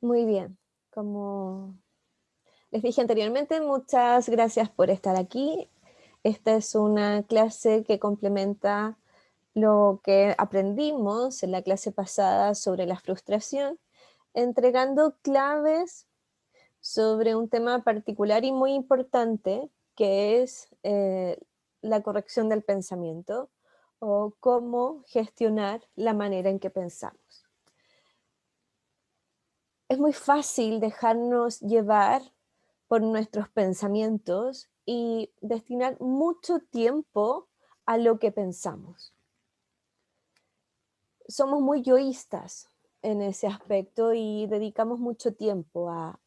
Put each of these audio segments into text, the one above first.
Muy bien. Como les dije anteriormente, muchas gracias por estar aquí. Esta es una clase que complementa lo que aprendimos en la clase pasada sobre la frustración, entregando claves sobre un tema particular y muy importante, que es la corrección del pensamiento o cómo gestionar la manera en que pensamos. Es muy fácil dejarnos llevar por nuestros pensamientos y destinar mucho tiempo a lo que pensamos. Somos muy yoístas en ese aspecto y dedicamos mucho tiempo a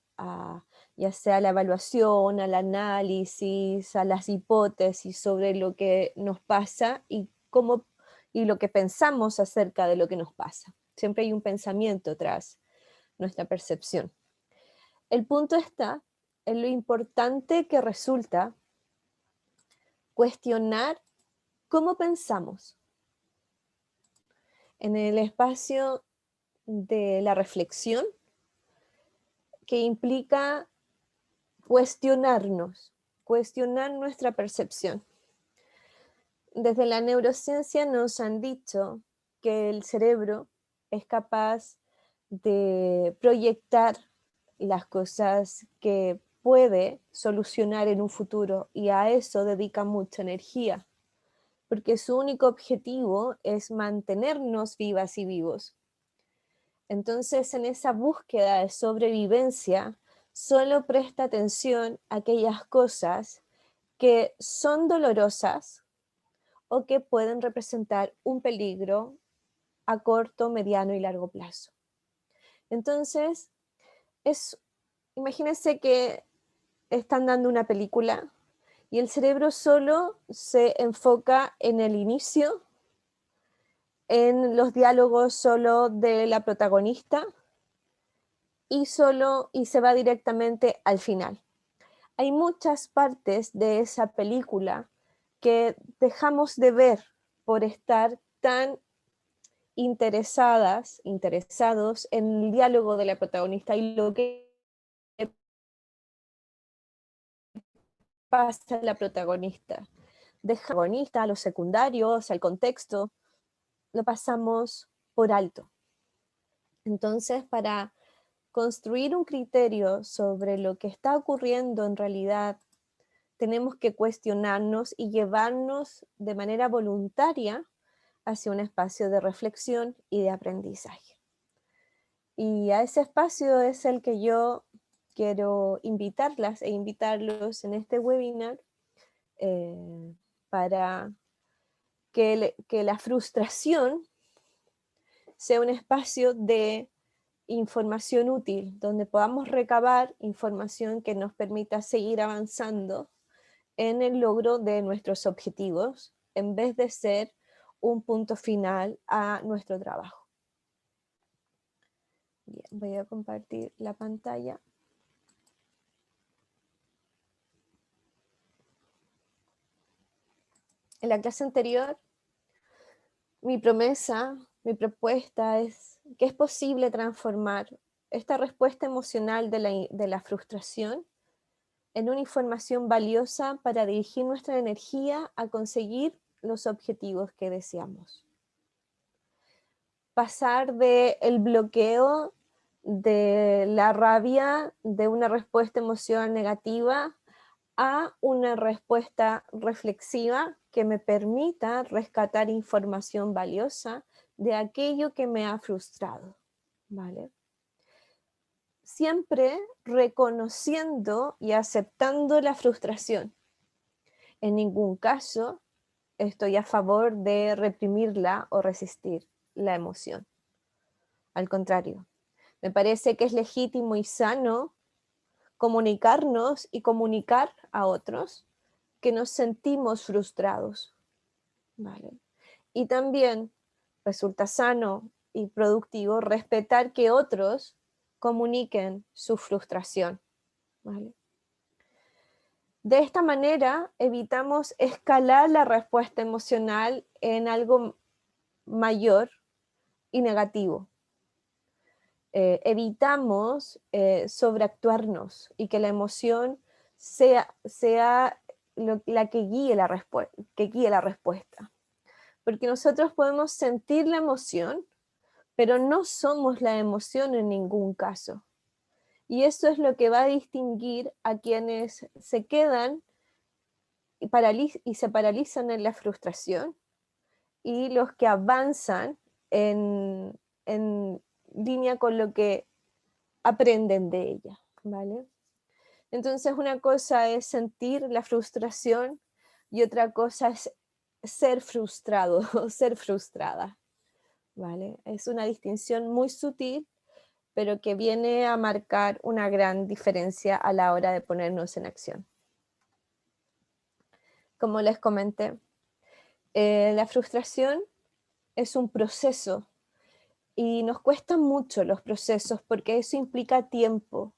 ya sea a la evaluación, al análisis, a las hipótesis sobre lo que nos pasa y cómo y lo que pensamos acerca de lo que nos pasa. Siempre hay un pensamiento tras nuestra percepción. El punto está en lo importante que resulta cuestionar cómo pensamos en el espacio de la reflexión, que implica cuestionar nuestra percepción. Desde la neurociencia nos han dicho que el cerebro es capaz de proyectar las cosas que puede solucionar en un futuro y a eso dedica mucha energía, porque su único objetivo es mantenernos vivas y vivos. Entonces, en esa búsqueda de sobrevivencia, solo presta atención a aquellas cosas que son dolorosas o que pueden representar un peligro a corto, mediano y largo plazo. Entonces, imagínense que están dando una película y el cerebro solo se enfoca en el inicio, en los diálogos solo de la protagonista y se va directamente al final. Hay muchas partes de esa película que dejamos de ver por estar tan interesados en el diálogo de la protagonista y lo que pasa a la protagonista. Deja protagonista, a los secundarios, al contexto, lo pasamos por alto. Entonces, para construir un criterio sobre lo que está ocurriendo en realidad, tenemos que cuestionarnos y llevarnos de manera voluntaria hacia un espacio de reflexión y de aprendizaje. Y a ese espacio es el que yo quiero invitarlas e invitarlos en este webinar para que la frustración sea un espacio de información útil, donde podamos recabar información que nos permita seguir avanzando en el logro de nuestros objetivos, en vez de ser un punto final a nuestro trabajo. Bien, voy a compartir la pantalla. En la clase anterior, mi promesa, mi propuesta es que es posible transformar esta respuesta emocional de la frustración en una información valiosa para dirigir nuestra energía a conseguir los objetivos que deseamos. Pasar del bloqueo, de la rabia, de una respuesta emocional negativa, a una respuesta reflexiva que me permita rescatar información valiosa de aquello que me ha frustrado, ¿vale? Siempre reconociendo y aceptando la frustración. En ningún caso estoy a favor de reprimirla o resistir la emoción. Al contrario, me parece que es legítimo y sano comunicarnos y comunicar a otros que nos sentimos frustrados, ¿vale? Y también resulta sano y productivo respetar que otros comuniquen su frustración, ¿vale? De esta manera evitamos escalar la respuesta emocional en algo mayor y negativo. evitamos sobreactuarnos y que la emoción sea la que guíe la respuesta. Porque nosotros podemos sentir la emoción, pero no somos la emoción en ningún caso. Y eso es lo que va a distinguir a quienes se quedan y se paralizan en la frustración y los que avanzan en línea con lo que aprenden de ella, ¿vale? Entonces una cosa es sentir la frustración y otra cosa es ser frustrado o ser frustrada, ¿vale? Es una distinción muy sutil, pero que viene a marcar una gran diferencia a la hora de ponernos en acción. Como les comenté, la frustración es un proceso y nos cuestan mucho los procesos porque eso implica tiempo.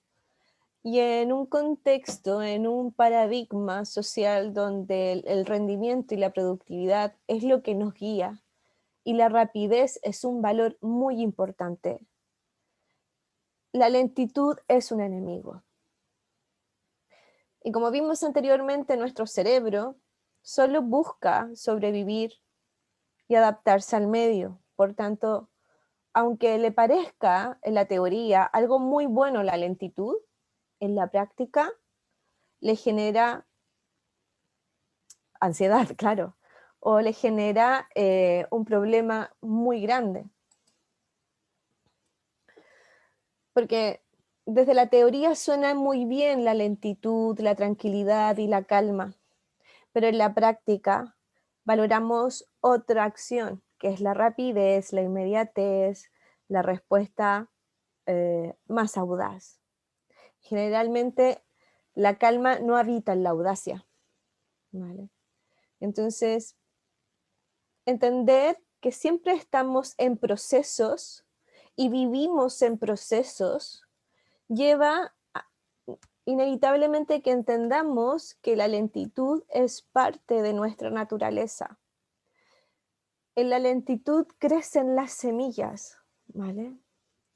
Y en un contexto, en un paradigma social donde el rendimiento y la productividad es lo que nos guía y la rapidez es un valor muy importante, la lentitud es un enemigo. Y como vimos anteriormente, nuestro cerebro solo busca sobrevivir y adaptarse al medio. Por tanto, aunque le parezca en la teoría algo muy bueno la lentitud, en la práctica le genera ansiedad, claro, o le genera un problema muy grande. Porque desde la teoría suena muy bien la lentitud, la tranquilidad y la calma, pero en la práctica valoramos otra acción, que es la rapidez, la inmediatez, la respuesta más audaz. Generalmente la calma no habita en la audacia, ¿vale? Entonces, entender que siempre estamos en procesos y vivimos en procesos lleva inevitablemente que entendamos que la lentitud es parte de nuestra naturaleza. En la lentitud crecen las semillas, ¿vale?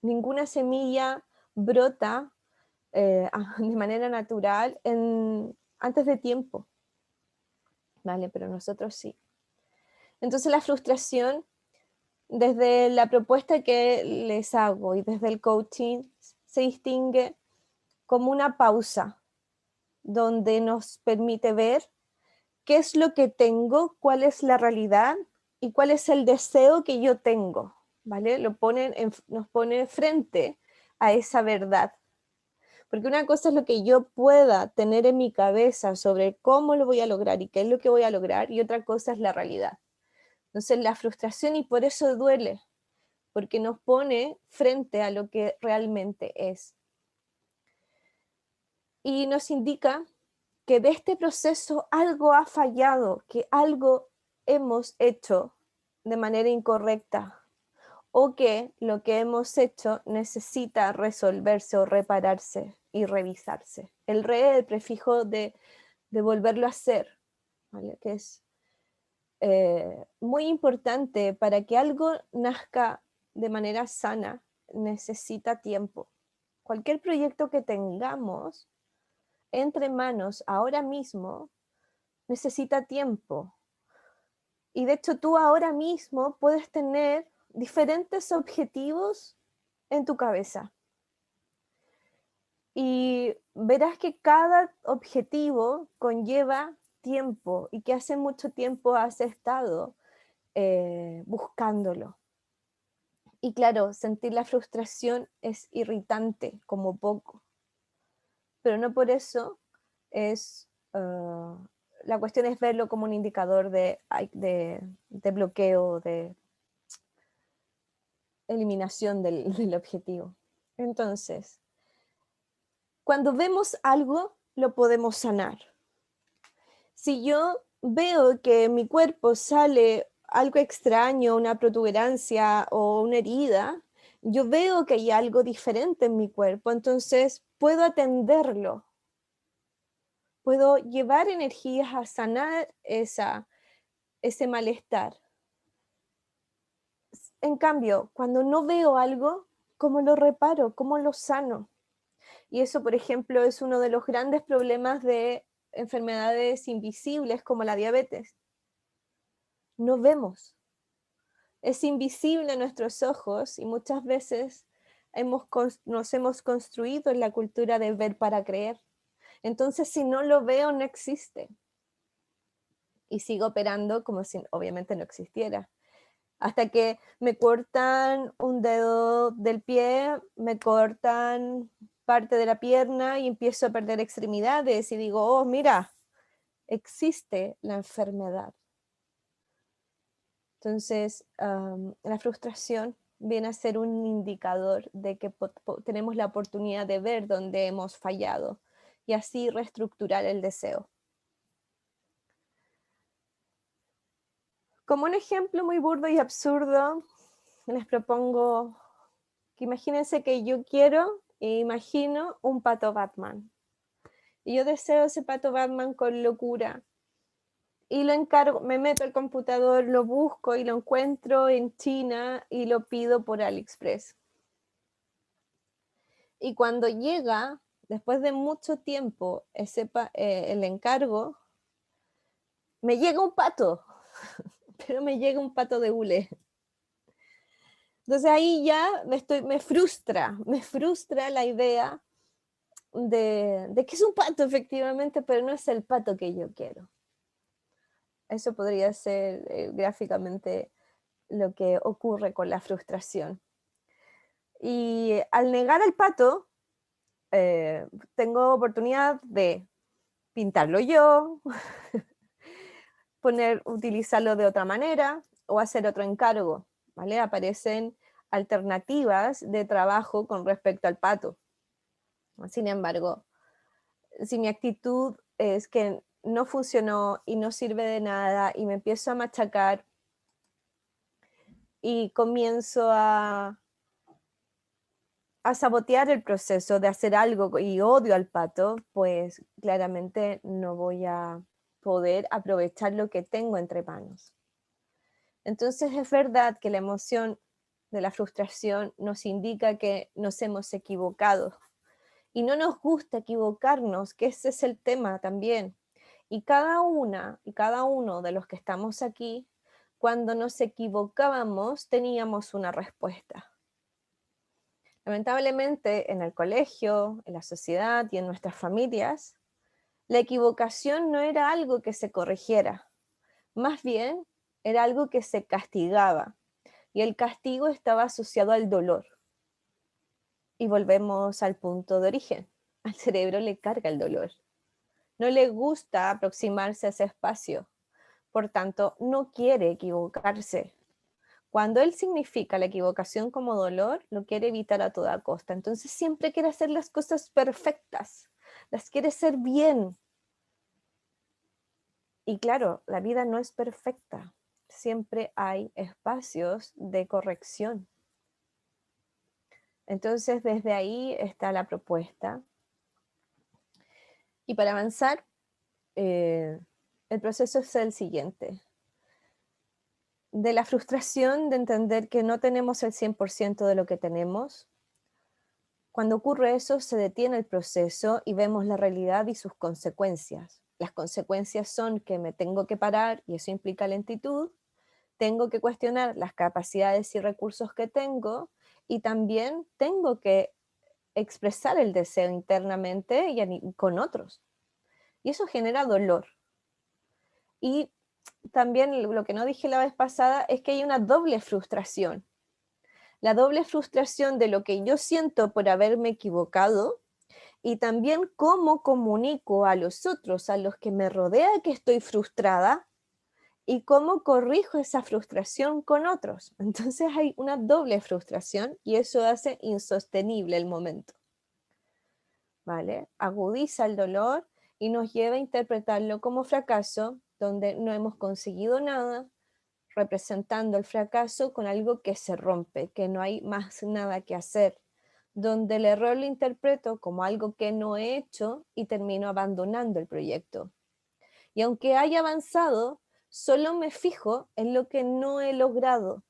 Ninguna semilla brota de manera natural antes de tiempo, ¿vale? Pero nosotros sí. Entonces la frustración, desde la propuesta que les hago y desde el coaching, se distingue como una pausa donde nos permite ver qué es lo que tengo, cuál es la realidad y cuál es el deseo que yo tengo, ¿vale? Nos pone frente a esa verdad. Porque una cosa es lo que yo pueda tener en mi cabeza sobre cómo lo voy a lograr y qué es lo que voy a lograr, y otra cosa es la realidad. Entonces la frustración, y por eso duele, porque nos pone frente a lo que realmente es. Y nos indica que de este proceso algo ha fallado, que algo hemos hecho de manera incorrecta, o que lo que hemos hecho necesita resolverse o repararse y revisarse. El el prefijo de volverlo a hacer, ¿vale? Que es muy importante. Para que algo nazca de manera sana, necesita tiempo. Cualquier proyecto que tengamos entre manos ahora mismo necesita tiempo. Y de hecho tú ahora mismo puedes tener diferentes objetivos en tu cabeza. Y verás que cada objetivo conlleva tiempo y que hace mucho tiempo has estado buscándolo. Y claro, sentir la frustración es irritante como poco, pero no por eso es... la cuestión es verlo como un indicador de bloqueo, de eliminación del objetivo. Entonces, cuando vemos algo, lo podemos sanar. Si yo veo que en mi cuerpo sale algo extraño, una protuberancia o una herida, yo veo que hay algo diferente en mi cuerpo, entonces puedo atenderlo. Puedo llevar energías a sanar ese malestar. En cambio, cuando no veo algo, ¿Cómo lo reparo? ¿Cómo lo sano? Y eso, por ejemplo, es uno de los grandes problemas de enfermedades invisibles como la diabetes. No vemos, es invisible a nuestros ojos y muchas veces nos hemos construido en la cultura de ver para creer. Entonces, si no lo veo, no existe. Y sigo operando como si obviamente no existiera. Hasta que me cortan un dedo del pie, me cortan parte de la pierna y empiezo a perder extremidades y digo, oh, mira, existe la enfermedad. Entonces, la frustración viene a ser un indicador de que tenemos la oportunidad de ver dónde hemos fallado y así reestructurar el deseo. Como un ejemplo muy burdo y absurdo, les propongo que imagínense que yo quiero e imagino un pato Batman. Y yo deseo ese pato Batman con locura. Y lo encargo, me meto al computador, lo busco y lo encuentro en China y lo pido por AliExpress. Y cuando llega, después de mucho tiempo, el encargo, me llega un pato, pero me llega un pato de hule. Entonces ahí ya me frustra la idea de que es un pato efectivamente, pero no es el pato que yo quiero. Eso podría ser gráficamente lo que ocurre con la frustración. Y al negar al pato, tengo oportunidad de pintarlo yo, utilizarlo de otra manera o hacer otro encargo, ¿vale? Aparecen alternativas de trabajo con respecto al pato. Sin embargo, si mi actitud es que no funcionó y no sirve de nada y me empiezo a machacar y comienzo a sabotear el proceso de hacer algo y odio al pato, pues claramente no voy a poder aprovechar lo que tengo entre manos. Entonces es verdad que la emoción de la frustración nos indica que nos hemos equivocado y no nos gusta equivocarnos, que ese es el tema también. Y cada una y cada uno de los que estamos aquí, cuando nos equivocábamos, teníamos una respuesta. Lamentablemente, en el colegio, en la sociedad y en nuestras familias, la equivocación no era algo que se corrigiera, más bien era algo que se castigaba, y el castigo estaba asociado al dolor. Y volvemos al punto de origen. Al cerebro le carga el dolor. No le gusta aproximarse a ese espacio, por tanto, no quiere equivocarse. Cuando él significa la equivocación como dolor, lo quiere evitar a toda costa. Entonces siempre quiere hacer las cosas perfectas, las quiere hacer bien. Y claro, la vida no es perfecta. Siempre hay espacios de corrección. Entonces desde ahí está la propuesta. Y para avanzar, el proceso es el siguiente. De la frustración de entender que no tenemos el 100% de lo que tenemos. Cuando ocurre eso, se detiene el proceso y vemos la realidad y sus consecuencias. Las consecuencias son que me tengo que parar, y eso implica lentitud, tengo que cuestionar las capacidades y recursos que tengo, y también tengo que expresar el deseo internamente y con otros. Y eso genera dolor. Y también lo que no dije la vez pasada es que hay una doble frustración. La doble frustración de lo que yo siento por haberme equivocado y también cómo comunico a los otros, a los que me rodea que estoy frustrada y cómo corrijo esa frustración con otros. Entonces hay una doble frustración y eso hace insostenible el momento. ¿Vale? Agudiza el dolor y nos lleva a interpretarlo como fracaso, donde no hemos conseguido nada, representando el fracaso con algo que se rompe, que no hay más nada que hacer, donde el error lo interpreto como algo que no he hecho y termino abandonando el proyecto. Y aunque haya avanzado, solo me fijo en lo que no he logrado.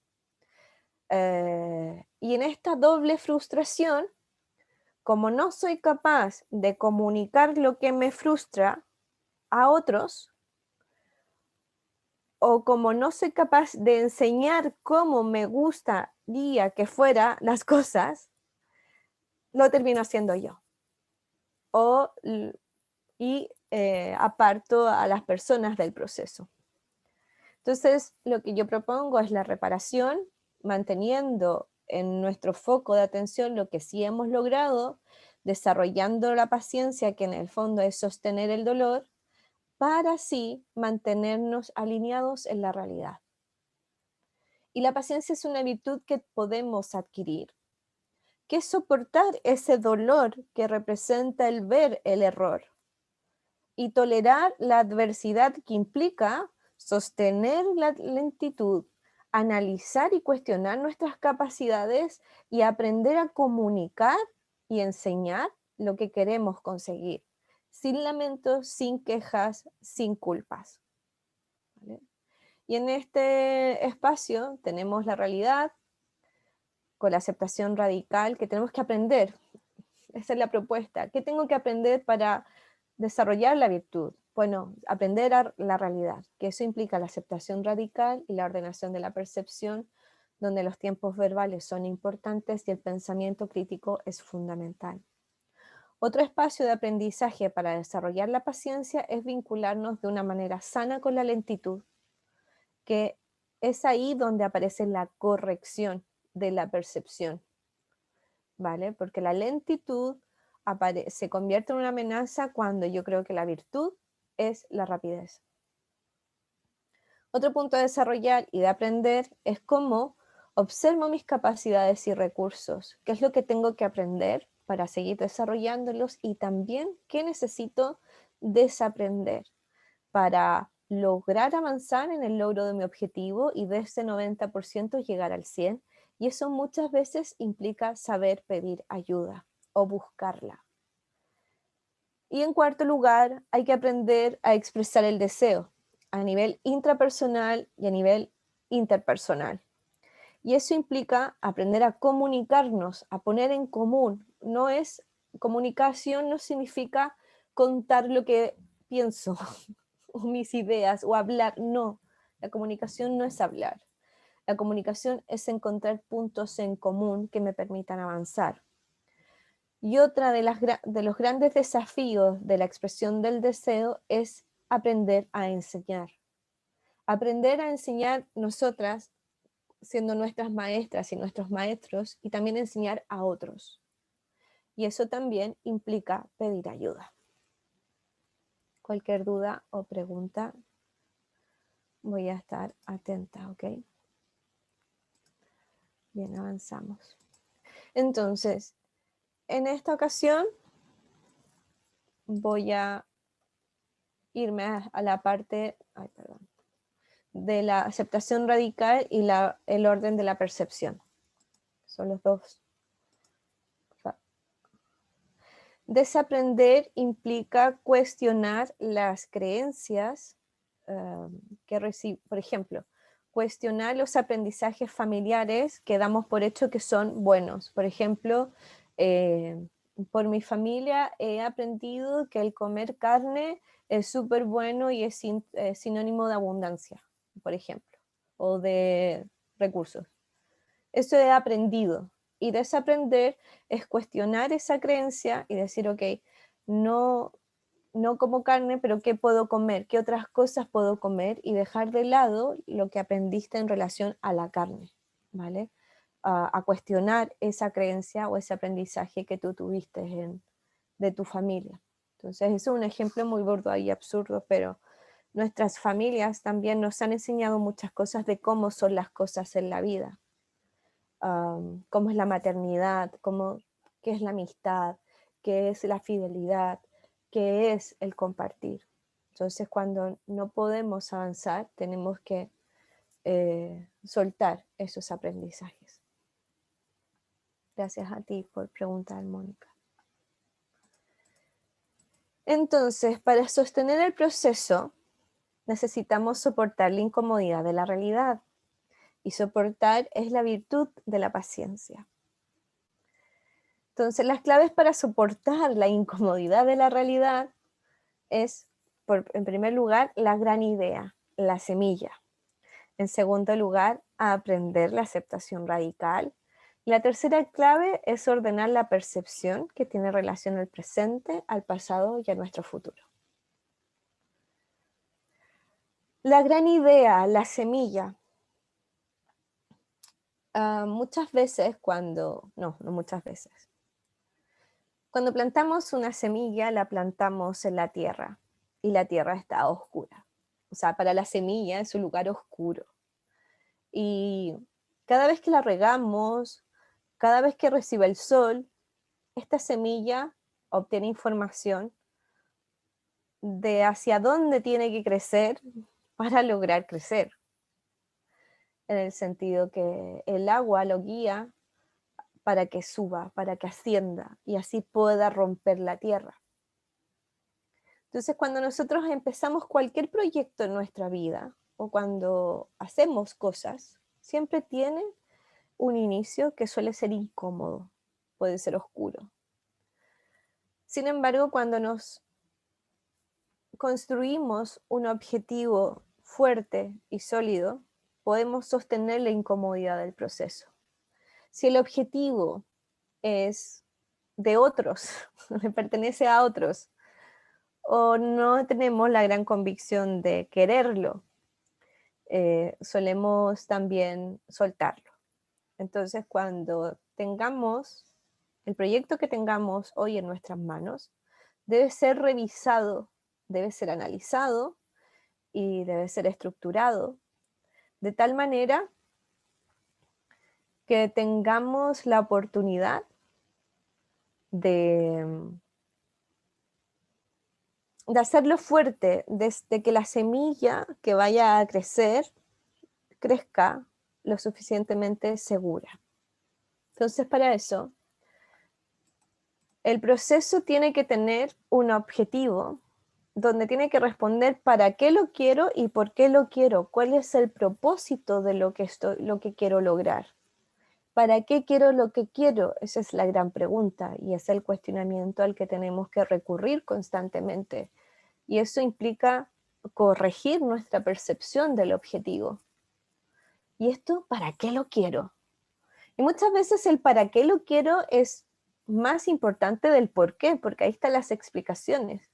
Y en esta doble frustración, como no soy capaz de comunicar lo que me frustra a otros, o como no soy capaz de enseñar cómo me gustaría que fueran las cosas, lo termino haciendo yo. Y aparto a las personas del proceso. Entonces, lo que yo propongo es la reparación, manteniendo en nuestro foco de atención lo que sí hemos logrado, desarrollando la paciencia, que en el fondo es sostener el dolor, para así mantenernos alineados en la realidad. Y la paciencia es una virtud que podemos adquirir, que es soportar ese dolor que representa el ver el error y tolerar la adversidad que implica sostener la lentitud, analizar y cuestionar nuestras capacidades y aprender a comunicar y enseñar lo que queremos conseguir, sin lamentos, sin quejas, sin culpas. ¿Vale? Y en este espacio tenemos la realidad con la aceptación radical que tenemos que aprender. Esa es la propuesta. ¿Qué tengo que aprender para desarrollar la virtud? Bueno, aprender la realidad, que eso implica la aceptación radical y la ordenación de la percepción, donde los tiempos verbales son importantes y el pensamiento crítico es fundamental. Otro espacio de aprendizaje para desarrollar la paciencia es vincularnos de una manera sana con la lentitud, que es ahí donde aparece la corrección de la percepción, ¿vale? Porque la lentitud se convierte en una amenaza cuando yo creo que la virtud es la rapidez. Otro punto a desarrollar y de aprender es cómo observo mis capacidades y recursos, qué es lo que tengo que aprender para seguir desarrollándolos y también qué necesito desaprender para lograr avanzar en el logro de mi objetivo y de ese 90% llegar al 100%. Y eso muchas veces implica saber pedir ayuda o buscarla. Y en cuarto lugar, hay que aprender a expresar el deseo a nivel intrapersonal y a nivel interpersonal. Y eso implica aprender a comunicarnos, a poner en común. Comunicación no significa contar lo que pienso o mis ideas o hablar, no. La comunicación no es hablar. La comunicación es encontrar puntos en común que me permitan avanzar. Y otra de los grandes desafíos de la expresión del deseo es aprender a enseñar. Aprender a enseñar nosotras, siendo nuestras maestras y nuestros maestros, y también enseñar a otros. Y eso también implica pedir ayuda. Cualquier duda o pregunta, voy a estar atenta, ¿ok? Bien, avanzamos. Entonces, en esta ocasión voy a irme a la parte de la aceptación radical y el orden de la percepción. Son los dos. Desaprender implica cuestionar las creencias que recibo. Por ejemplo, cuestionar los aprendizajes familiares que damos por hecho que son buenos. Por ejemplo, por mi familia he aprendido que el comer carne es súper bueno y es sinónimo de abundancia, por ejemplo, o de recursos. Eso he aprendido. Y desaprender es cuestionar esa creencia y decir, ok, no como carne, pero ¿qué puedo comer? ¿Qué otras cosas puedo comer? Y dejar de lado lo que aprendiste en relación a la carne, ¿vale? A cuestionar esa creencia o ese aprendizaje que tú tuviste de tu familia. Entonces, eso es un ejemplo muy burdo y absurdo, pero nuestras familias también nos han enseñado muchas cosas de cómo son las cosas en la vida. Cómo es la maternidad, qué es la amistad, qué es la fidelidad, qué es el compartir. Entonces, cuando no podemos avanzar, tenemos que soltar esos aprendizajes. Gracias a ti por preguntar, Mónica. Entonces, para sostener el proceso, necesitamos soportar la incomodidad de la realidad. Y soportar es la virtud de la paciencia. Entonces, las claves para soportar la incomodidad de la realidad es, en primer lugar, la gran idea, la semilla. En segundo lugar, aprender la aceptación radical. Y la tercera clave es ordenar la percepción que tiene relación al presente, al pasado y a nuestro futuro. La gran idea, la semilla. Muchas veces no muchas veces. Cuando plantamos una semilla, la plantamos en la tierra y la tierra está oscura. O sea, para la semilla es un lugar oscuro. Y cada vez que la regamos, cada vez que recibe el sol, esta semilla obtiene información de hacia dónde tiene que crecer para lograr crecer. En el sentido que el agua lo guía para que suba, para que ascienda y así pueda romper la tierra. Entonces, cuando nosotros empezamos cualquier proyecto en nuestra vida o cuando hacemos cosas, siempre tiene un inicio que suele ser incómodo, puede ser oscuro. Sin embargo, cuando nos construimos un objetivo fuerte y sólido, podemos sostener la incomodidad del proceso. Si el objetivo es de otros, le pertenece a otros, o no tenemos la gran convicción de quererlo, solemos también soltarlo. Entonces, cuando tengamos el proyecto que tengamos hoy en nuestras manos, debe ser revisado, debe ser analizado y debe ser estructurado de tal manera que tengamos la oportunidad de hacerlo fuerte, desde que la semilla que vaya a crecer crezca lo suficientemente segura. Entonces, para eso, el proceso tiene que tener un objetivo donde tiene que responder para qué lo quiero y por qué lo quiero, cuál es el propósito de lo que quiero lograr. ¿Para qué quiero lo que quiero? Esa es la gran pregunta y es el cuestionamiento al que tenemos que recurrir constantemente. Y eso implica corregir nuestra percepción del objetivo. ¿Y esto para qué lo quiero? Y muchas veces el para qué lo quiero es más importante del por qué, porque ahí están las explicaciones,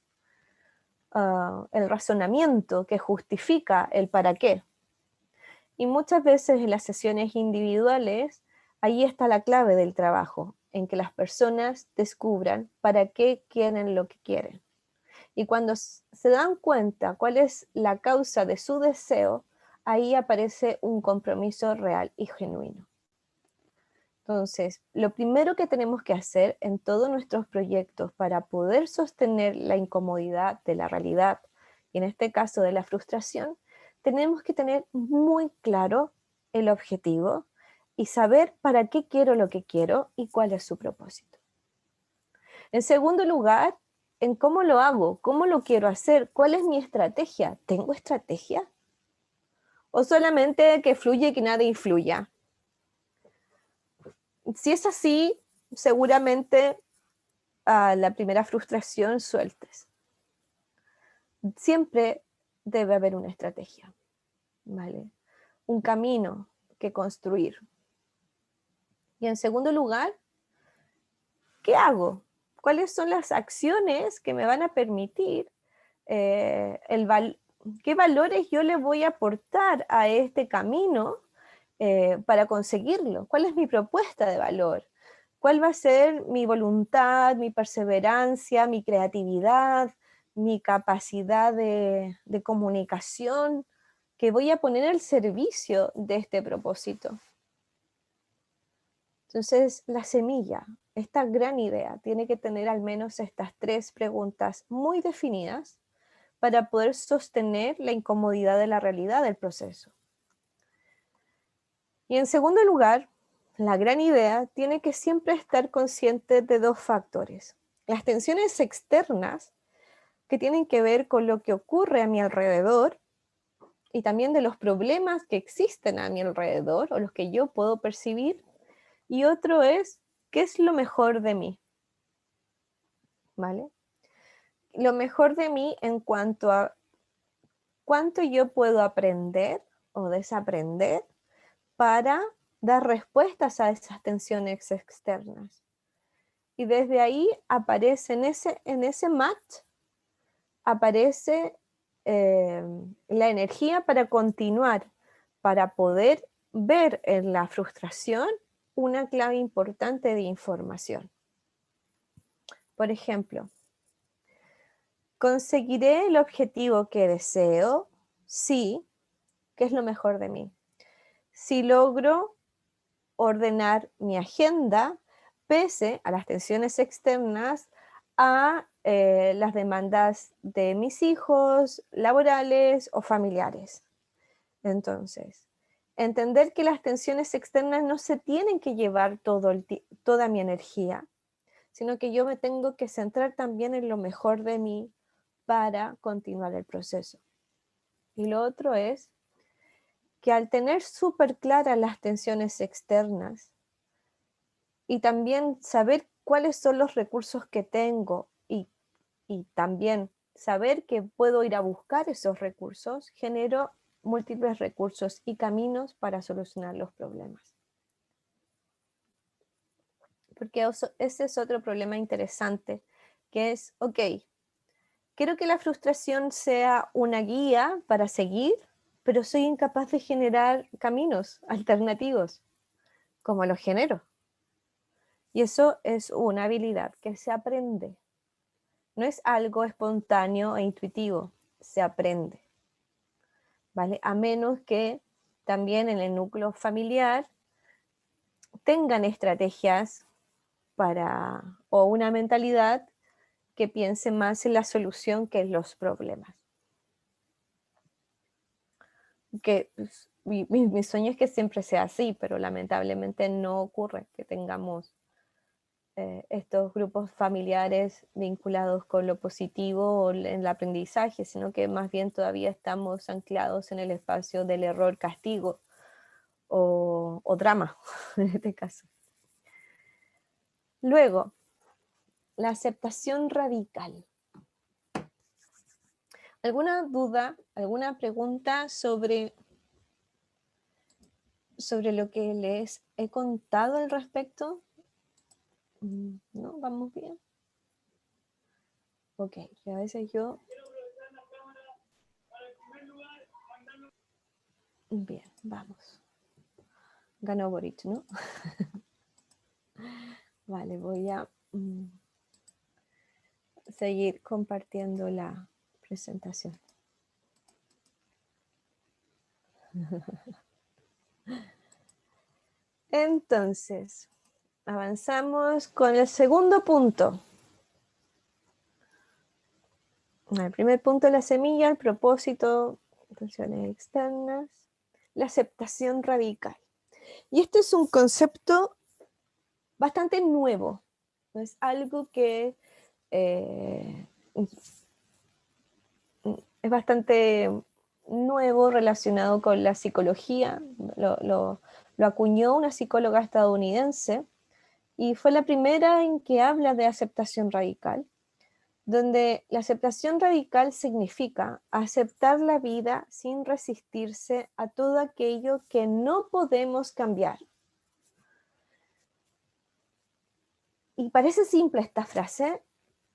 el razonamiento que justifica el para qué. Y muchas veces en las sesiones individuales, ahí está la clave del trabajo, en que las personas descubran para qué quieren lo que quieren. Y cuando se dan cuenta cuál es la causa de su deseo, ahí aparece un compromiso real y genuino. Entonces, lo primero que tenemos que hacer en todos nuestros proyectos para poder sostener la incomodidad de la realidad, y en este caso de la frustración, tenemos que tener muy claro el objetivo y saber para qué quiero lo que quiero y cuál es su propósito. En segundo lugar, en cómo lo hago, cómo lo quiero hacer, cuál es mi estrategia. ¿Tengo estrategia? ¿O solamente que fluye y que nada influya? Si es así, seguramente a la primera frustración sueltes. Siempre debe haber una estrategia, ¿vale? Un camino que construir. Y en segundo lugar, ¿qué hago? ¿Cuáles son las acciones que me van a permitir qué valores yo le voy a aportar a este camino para conseguirlo? ¿Cuál es mi propuesta de valor? ¿Cuál va a ser mi voluntad, mi perseverancia, mi creatividad, mi capacidad de comunicación que voy a poner al servicio de este propósito? Entonces, la semilla, esta gran idea, tiene que tener al menos estas 3 preguntas muy definidas para poder sostener la incomodidad de la realidad del proceso. Y en segundo lugar, la gran idea tiene que siempre estar consciente de 2 factores. Las tensiones externas, que tienen que ver con lo que ocurre a mi alrededor, y también de los problemas que existen a mi alrededor, o los que yo puedo percibir. Y otro es ¿qué es lo mejor de mí? ¿Vale? Lo mejor de mí en cuanto a cuánto yo puedo aprender o desaprender para dar respuestas a esas tensiones externas. Y desde ahí aparece en ese match, aparece la energía para continuar, para poder ver en la frustración una clave importante de información. Por ejemplo, ¿conseguiré el objetivo que deseo? Sí, ¿qué es lo mejor de mí? Si logro ordenar mi agenda, pese a las tensiones externas, a las demandas de mis hijos, laborales o familiares. Entonces, entender que las tensiones externas no se tienen que llevar toda mi energía, sino que yo me tengo que centrar también en lo mejor de mí para continuar el proceso. Y lo otro es que al tener súper claras las tensiones externas y también saber cuáles son los recursos que tengo y también saber que puedo ir a buscar esos recursos, genero múltiples recursos y caminos para solucionar los problemas. Porque ese es otro problema interesante, que es, ok, quiero que la frustración sea una guía para seguir, pero soy incapaz de generar caminos alternativos. ¿Cómo los genero? Y eso es una habilidad que se aprende. No es algo espontáneo e intuitivo, se aprende. ¿Vale? A menos que también en el núcleo familiar tengan estrategias o una mentalidad que piense más en la solución que en los problemas. Que pues, mi sueño es que siempre sea así, pero lamentablemente no ocurre que tengamos estos grupos familiares vinculados con lo positivo o en el aprendizaje, sino que más bien todavía estamos anclados en el espacio del error-castigo o drama, en este caso. Luego, la aceptación radical. ¿Alguna duda, alguna pregunta sobre lo que les he contado al respecto? ¿No? ¿Vamos bien? Ok, a veces yo... Bien, vamos. Ganó Boric, ¿no? Vale, voy a seguir compartiendo la presentación. Entonces, avanzamos con el segundo punto. El primer punto es la semilla, el propósito, intenciones externas, la aceptación radical. Y este es un concepto bastante nuevo, no es algo que es bastante nuevo relacionado con la psicología, lo acuñó una psicóloga estadounidense y fue la primera en que habla de aceptación radical, donde la aceptación radical significa aceptar la vida sin resistirse a todo aquello que no podemos cambiar. Y parece simple esta frase,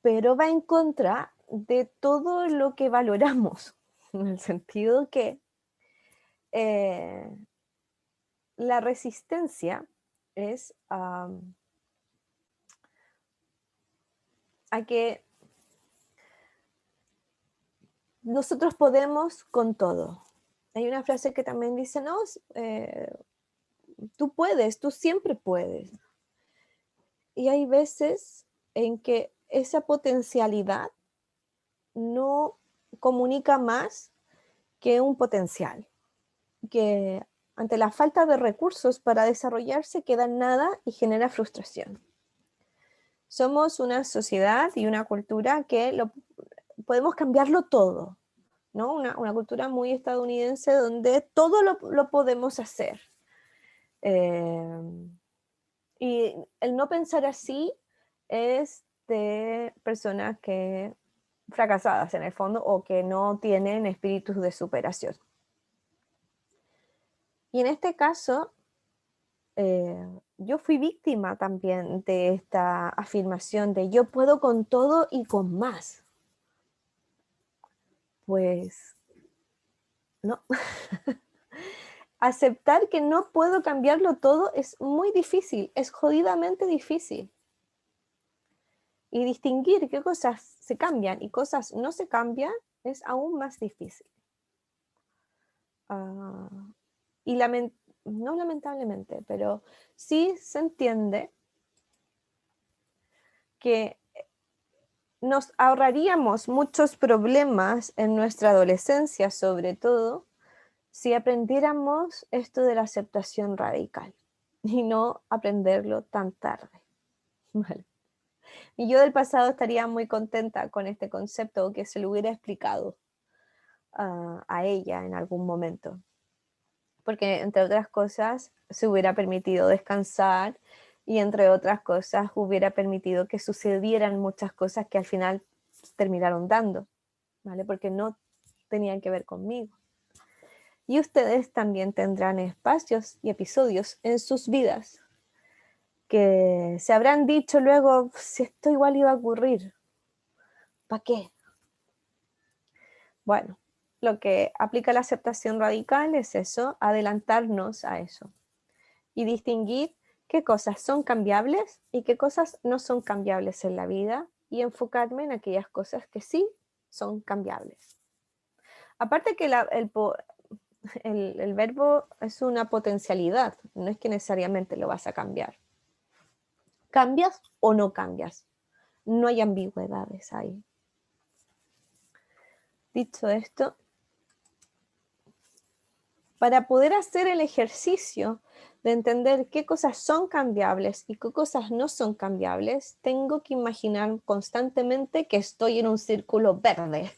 pero va en contra de todo lo que valoramos, en el sentido que la resistencia es a que nosotros podemos con todo. Hay una frase que también dice, no, tú puedes, tú siempre puedes. Y hay veces en que esa potencialidad no comunica más que un potencial, que ante la falta de recursos para desarrollarse queda en nada y genera frustración. Somos una sociedad y una cultura que podemos cambiarlo todo, ¿no? Una cultura muy estadounidense donde todo lo podemos hacer. Y el no pensar así es de personas que fracasadas en el fondo o que no tienen espíritus de superación. Y en este caso, yo fui víctima también de esta afirmación de yo puedo con todo y con más. Pues no. Aceptar que no puedo cambiarlo todo es muy difícil, es jodidamente difícil. Y distinguir qué cosas se cambian y cosas no se cambian es aún más difícil. Y no lamentablemente, pero sí se entiende que nos ahorraríamos muchos problemas en nuestra adolescencia, sobre todo, si aprendiéramos esto de la aceptación radical y no aprenderlo tan tarde. Vale. Y yo del pasado estaría muy contenta con este concepto, que se lo hubiera explicado a ella en algún momento. Porque entre otras cosas se hubiera permitido descansar y entre otras cosas hubiera permitido que sucedieran muchas cosas que al final terminaron dando, ¿vale? Porque no tenían que ver conmigo. Y ustedes también tendrán espacios y episodios en sus vidas que se habrán dicho luego, si esto igual iba a ocurrir, ¿para qué? Bueno, lo que aplica la aceptación radical es eso, adelantarnos a eso y distinguir qué cosas son cambiables y qué cosas no son cambiables en la vida y enfocarme en aquellas cosas que sí son cambiables. Aparte que el verbo es una potencialidad, no es que necesariamente lo vas a cambiar. ¿Cambias o no cambias? No hay ambigüedades ahí. Dicho esto, para poder hacer el ejercicio de entender qué cosas son cambiables y qué cosas no son cambiables, tengo que imaginar constantemente que estoy en un círculo verde.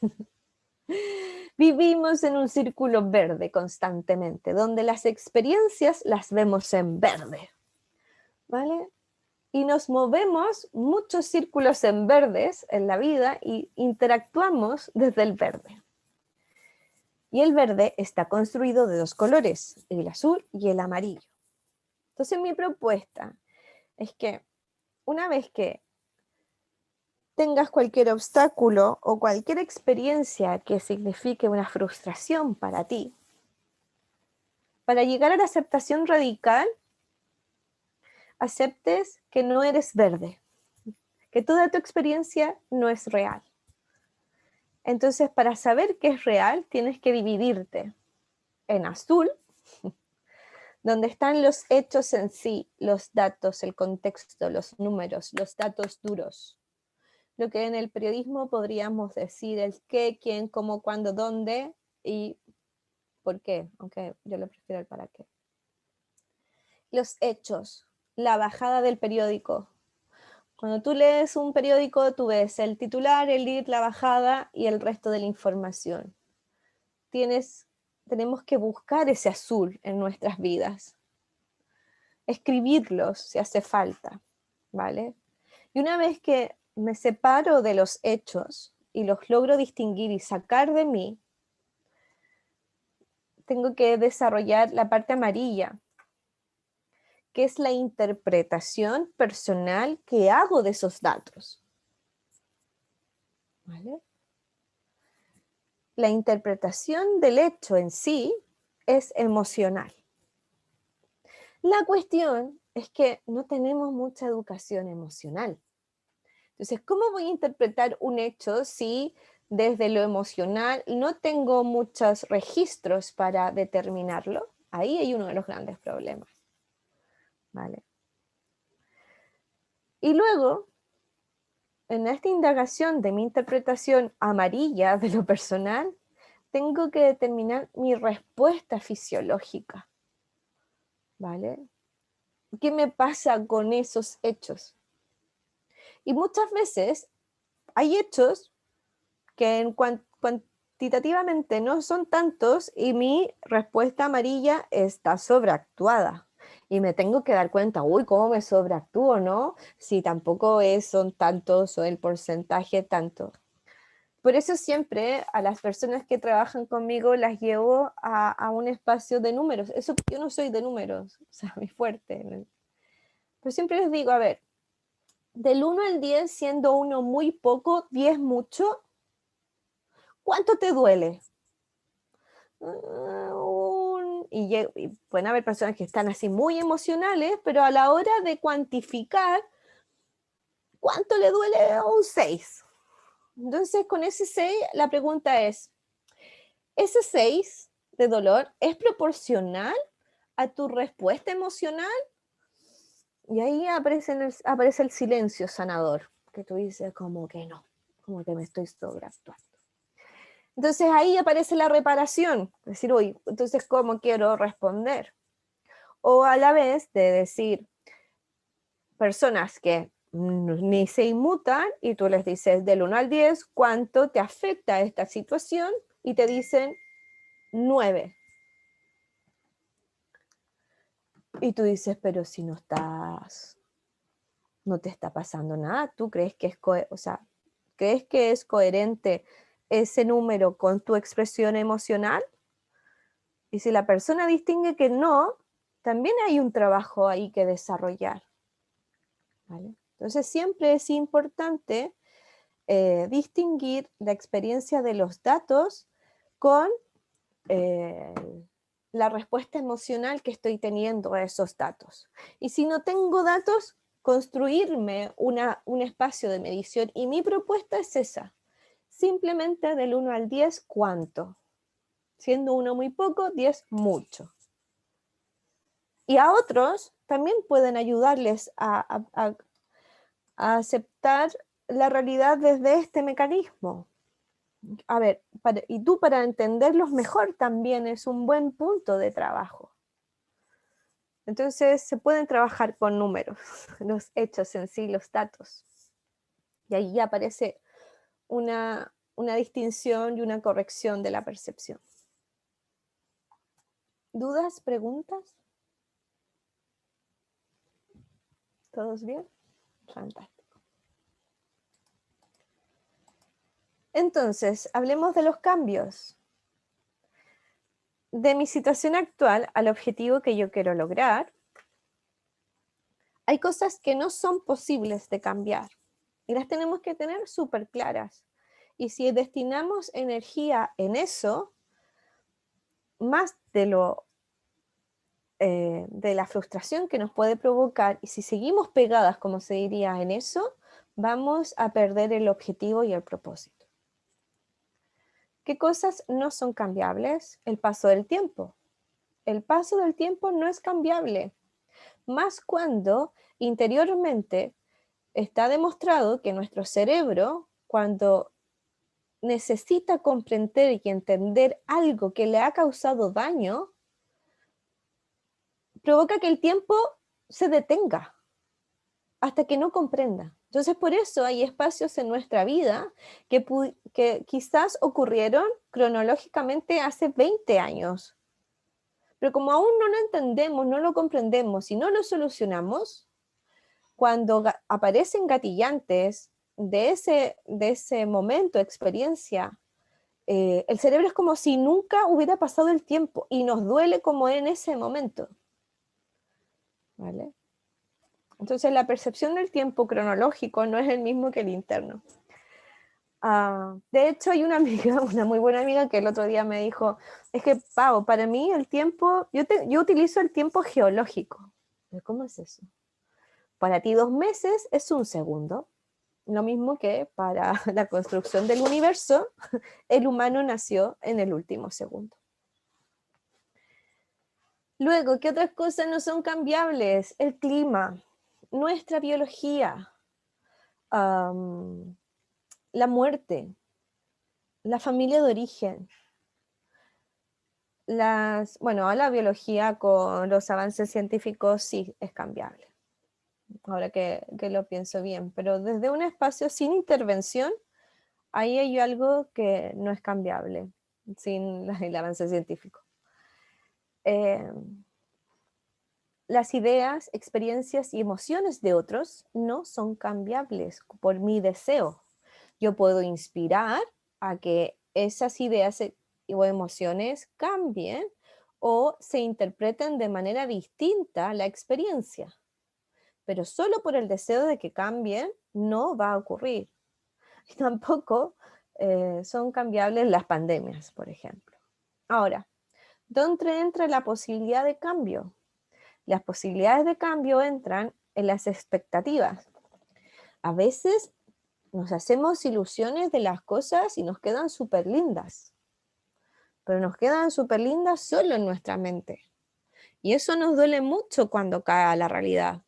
Vivimos en un círculo verde constantemente, donde las experiencias las vemos en verde, ¿vale? Y nos movemos muchos círculos en verdes en la vida y interactuamos desde el verde. Y el verde está construido de dos colores, el azul y el amarillo. Entonces mi propuesta es que una vez que tengas cualquier obstáculo o cualquier experiencia que signifique una frustración para ti, para llegar a la aceptación radical, aceptes que no eres verde, que toda tu experiencia no es real. Entonces, para saber qué es real, tienes que dividirte en azul, donde están los hechos en sí, los datos, el contexto, los números, los datos duros. Lo que en el periodismo podríamos decir el qué, quién, cómo, cuándo, dónde y por qué, aunque yo le prefiero el para qué. Los hechos, la bajada del periódico. Cuando tú lees un periódico, tú ves el titular, el lead, la bajada y el resto de la información. Tenemos que buscar ese azul en nuestras vidas. Escribirlos si hace falta, ¿vale? Y una vez que me separo de los hechos y los logro distinguir y sacar de mí, tengo que desarrollar la parte amarilla, que es la interpretación personal que hago de esos datos. ¿Vale? La interpretación del hecho en sí es emocional. La cuestión es que no tenemos mucha educación emocional. Entonces, ¿cómo voy a interpretar un hecho si desde lo emocional no tengo muchos registros para determinarlo? Ahí hay uno de los grandes problemas. ¿Vale? Y luego, en esta indagación de mi interpretación amarilla de lo personal, tengo que determinar mi respuesta fisiológica. ¿Vale? ¿Qué me pasa con esos hechos? Y muchas veces hay hechos que cuantitativamente no son tantos y mi respuesta amarilla está sobreactuada. Y me tengo que dar cuenta, uy, cómo me sobreactúo, ¿no? Si tampoco son tantos o el porcentaje tanto. Por eso siempre a las personas que trabajan conmigo las llevo a un espacio de números. Eso, yo no soy de números, o sea, mi fuerte. Pero siempre les digo, a ver, del 1 al 10, siendo 1 muy poco, 10 mucho, ¿cuánto te duele? Y pueden haber personas que están así muy emocionales, pero a la hora de cuantificar, ¿cuánto le duele? Un 6. Entonces, con ese 6, la pregunta es, ¿ese 6 de dolor es proporcional a tu respuesta emocional? Y ahí aparece el silencio sanador, que tú dices como que no, como que me estoy sobreactuando. Entonces ahí aparece la reparación, decir, uy, entonces ¿cómo quiero responder? O a la vez de decir, personas que ni se inmutan y tú les dices del 1 al 10, ¿cuánto te afecta esta situación? Y te dicen 9. Y tú dices, pero si no te está pasando nada, ¿tú crees que crees que es coherente ese número con tu expresión emocional? Y si la persona distingue que no, también hay un trabajo ahí que desarrollar, ¿vale? Entonces siempre es importante distinguir la experiencia de los datos con eh, la respuesta emocional que estoy teniendo a esos datos. Y si no tengo datos, construirme un espacio de medición. Y mi propuesta es esa, simplemente del 1 al 10, ¿cuánto? Siendo 1 muy poco, 10 mucho. Y a otros también pueden ayudarles a aceptar la realidad desde este mecanismo. A ver, y tú para entenderlos mejor también es un buen punto de trabajo. Entonces se pueden trabajar con números, los hechos en sí, los datos. Y ahí aparece una distinción y una corrección de la percepción. ¿Dudas? ¿Preguntas? ¿Todos bien? Fantástico. Entonces, hablemos de los cambios. De mi situación actual al objetivo que yo quiero lograr, hay cosas que no son posibles de cambiar y las tenemos que tener súper claras. Y si destinamos energía en eso, más de la frustración que nos puede provocar, y si seguimos pegadas, como se diría, en eso, vamos a perder el objetivo y el propósito. ¿Qué cosas no son cambiables? El paso del tiempo. El paso del tiempo no es cambiable, más cuando interiormente está demostrado que nuestro cerebro, cuando necesita comprender y entender algo que le ha causado daño, provoca que el tiempo se detenga hasta que no comprenda. Entonces, por eso hay espacios en nuestra vida que quizás ocurrieron cronológicamente hace 20 años. Pero como aún no lo entendemos, no lo comprendemos y no lo solucionamos, cuando aparecen gatillantes de ese momento, experiencia, el cerebro es como si nunca hubiera pasado el tiempo y nos duele como en ese momento. ¿Vale? Entonces la percepción del tiempo cronológico no es el mismo que el interno. De hecho, hay una amiga, una muy buena amiga, que el otro día me dijo, es que, Pau, para mí el tiempo, yo utilizo el tiempo geológico. ¿Cómo es eso? Para ti 2 meses es un segundo. Lo mismo que para la construcción del universo, el humano nació en el último segundo. Luego, ¿qué otras cosas no son cambiables? El clima, nuestra biología, la muerte, la familia de origen. Bueno, la biología con los avances científicos sí es cambiable, ahora que lo pienso bien, pero desde un espacio sin intervención, ahí hay algo que no es cambiable, sin el avance científico. las ideas, experiencias y emociones de otros no son cambiables por mi deseo. Yo puedo inspirar a que esas ideas o emociones cambien o se interpreten de manera distinta la experiencia, pero solo por el deseo de que cambien no va a ocurrir. Y tampoco son cambiables las pandemias, por ejemplo. Ahora, ¿dónde entra la posibilidad de cambio? Las posibilidades de cambio entran en las expectativas. A veces nos hacemos ilusiones de las cosas y nos quedan súper lindas, pero nos quedan súper lindas solo en nuestra mente. Y eso nos duele mucho cuando cae a la realidad.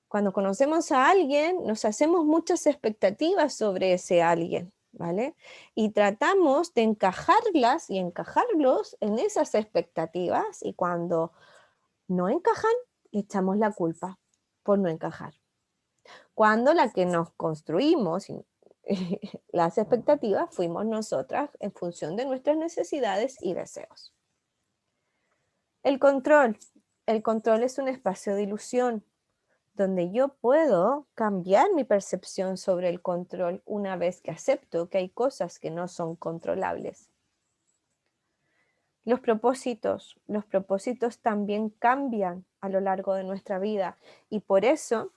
Cuando conocemos a alguien, nos hacemos muchas expectativas sobre ese alguien, ¿vale? Y tratamos de encajarlas y encajarlos en esas expectativas, y cuando no encajan, le echamos la culpa por no encajar. Cuando la que nos construimos las expectativas fuimos nosotras en función de nuestras necesidades y deseos. El control. El control es un espacio de ilusión donde yo puedo cambiar mi percepción sobre el control una vez que acepto que hay cosas que no son controlables. Los propósitos también cambian a lo largo de nuestra vida y por eso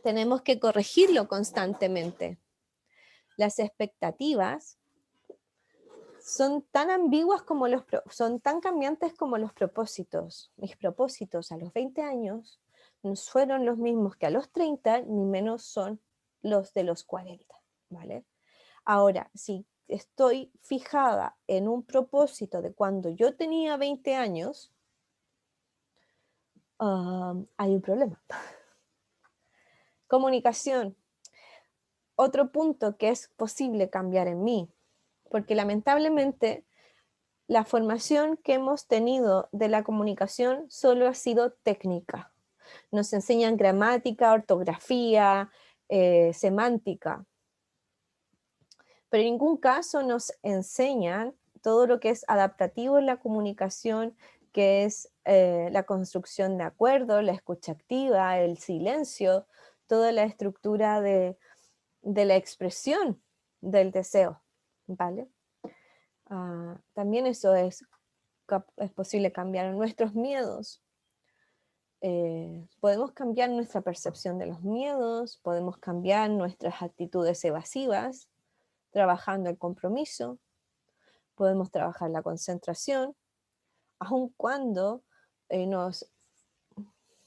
tenemos que corregirlo constantemente. Las expectativas son tan ambiguas como son tan cambiantes como los propósitos. Mis propósitos a los 20 años no fueron los mismos que a los 30, ni menos son los de los 40, ¿vale? Ahora, si estoy fijada en un propósito de cuando yo tenía 20 años, hay un problema. Comunicación. Otro punto que es posible cambiar en mí, porque lamentablemente la formación que hemos tenido de la comunicación solo ha sido técnica. Nos enseñan gramática, ortografía, semántica, pero en ningún caso nos enseñan todo lo que es adaptativo en la comunicación, que es la construcción de acuerdos, la escucha activa, el silencio, toda la estructura de la expresión del deseo, ¿vale? También eso es posible cambiar nuestros miedos. Podemos cambiar nuestra percepción de los miedos, podemos cambiar nuestras actitudes evasivas, trabajando el compromiso, podemos trabajar la concentración, aun cuando